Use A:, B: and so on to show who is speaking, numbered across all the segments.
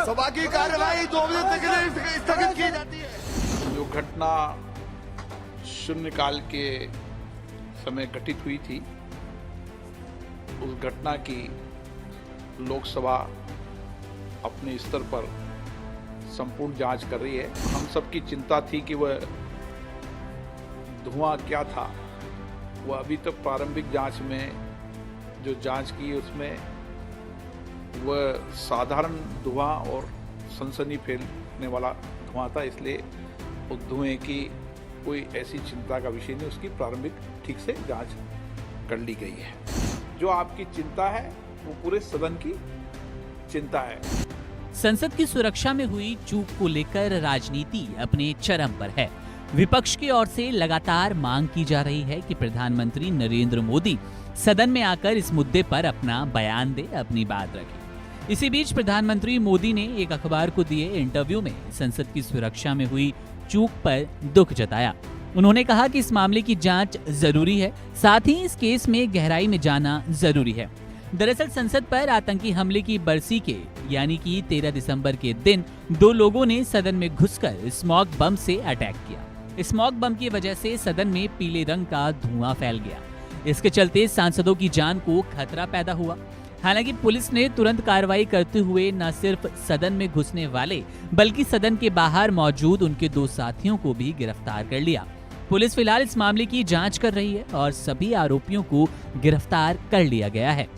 A: सभा की कार्यवाही 2 बजे तक के लिए स्थगित की जाती है।
B: जो घटना शून्यकाल के समय घटित हुई थी, उस घटना की लोकसभा अपने स्तर पर संपूर्ण जांच कर रही है। हम सबकी चिंता थी कि वह धुआं क्या था। वह अभी तक प्रारंभिक जांच में जो जांच की उसमें वह साधारण धुआं और सनसनी फैलने वाला धुआं था, इसलिए उस धुएं की कोई ऐसी चिंता का विषय नहीं। उसकी प्रारंभिक ठीक से जांच कर ली गई है। जो आपकी चिंता है वो पूरे सदन की चिंता है।
C: संसद की सुरक्षा में हुई चूक को लेकर राजनीति अपने चरम पर है। विपक्ष की ओर से लगातार मांग की जा रही है कि प्रधानमंत्री नरेंद्र मोदी सदन में आकर इस मुद्दे पर अपना बयान दे, अपनी बात रखे। इसी बीच प्रधानमंत्री मोदी ने एक अखबार को दिए इंटरव्यू में संसद की सुरक्षा में हुई चूक पर दुख जताया। उन्होंने कहा कि इस मामले की जांच जरूरी है, साथ ही इस केस में गहराई में जाना जरूरी है। दरअसल संसद पर आतंकी हमले की बरसी के यानी कि 13 दिसंबर के दिन 2 लोगों ने सदन में घुसकर स्मोक बम से अटैक किया। स्मोक बम की वजह से सदन में पीले रंग का धुआं फैल गया। इसके चलते सांसदों की जान को खतरा पैदा हुआ। हालांकि पुलिस ने तुरंत कार्रवाई करते हुए न सिर्फ सदन में घुसने वाले बल्कि सदन के बाहर मौजूद उनके 2 साथियों को भी गिरफ्तार कर लिया। पुलिस फिलहाल इस मामले की जांच कर रही है और सभी आरोपियों को गिरफ्तार कर लिया गया है।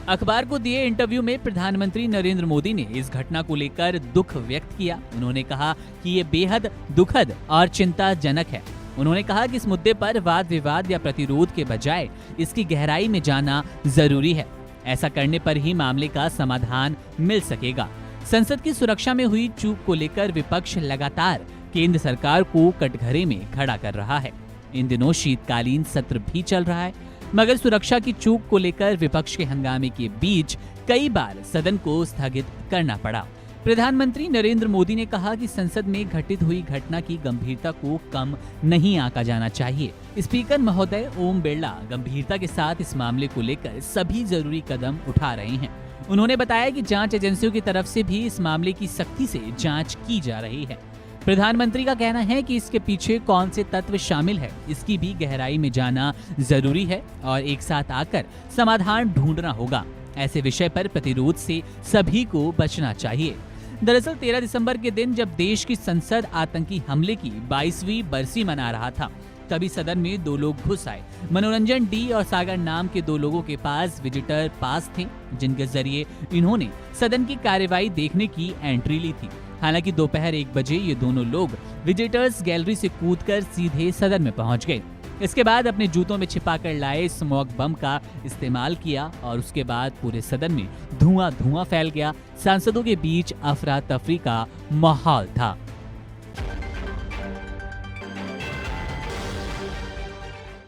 C: अखबार को दिए इंटरव्यू में प्रधानमंत्री नरेंद्र मोदी ने इस घटना को लेकर दुख व्यक्त किया। उन्होंने कहा कि ये बेहद दुखद और चिंताजनक है। उन्होंने कहा कि इस मुद्दे पर वाद विवाद या प्रतिरोध के बजाय इसकी गहराई में जाना जरूरी है। ऐसा करने पर ही मामले का समाधान मिल सकेगा। संसद की सुरक्षा में हुई चूक को लेकर विपक्ष लगातार केंद्र सरकार को कटघरे में खड़ा कर रहा है। इन दिनों शीतकालीन सत्र भी चल रहा है, मगर सुरक्षा की चूक को लेकर विपक्ष के हंगामे के बीच कई बार सदन को स्थगित करना पड़ा। प्रधानमंत्री नरेंद्र मोदी ने कहा कि संसद में घटित हुई घटना की गंभीरता को कम नहीं आंका जाना चाहिए। स्पीकर महोदय ओम बिरला गंभीरता के साथ इस मामले को लेकर सभी जरूरी कदम उठा रहे हैं। उन्होंने बताया कि जांच एजेंसियों की तरफ से भी इस मामले की सख्ती से जांच की जा रही है। प्रधानमंत्री का कहना है कि इसके पीछे कौन से तत्व शामिल है, इसकी भी गहराई में जाना जरूरी है और एक साथ आकर समाधान ढूंढना होगा। ऐसे विषय पर प्रतिरोध से सभी को बचना चाहिए। दरअसल 13 दिसंबर के दिन जब देश की संसद आतंकी हमले की 22वीं बरसी मना रहा था, तभी सदन में 2 लोग घुस आए। मनोरंजन डी और सागर नाम के 2 लोगों के पास विजिटर पास थे, जिनके जरिए इन्होंने सदन की कार्यवाही देखने की एंट्री ली थी। हालांकि दोपहर 1 बजे ये दोनों लोग विजिटर्स गैलरी से कूदकर सीधे सदन में पहुंच गए। इसके बाद अपने जूतों में छिपाकर लाए स्मोक बम का इस्तेमाल किया और उसके बाद पूरे सदन में धुआं फैल गया। सांसदों के बीच अफरा तफरी का माहौल था।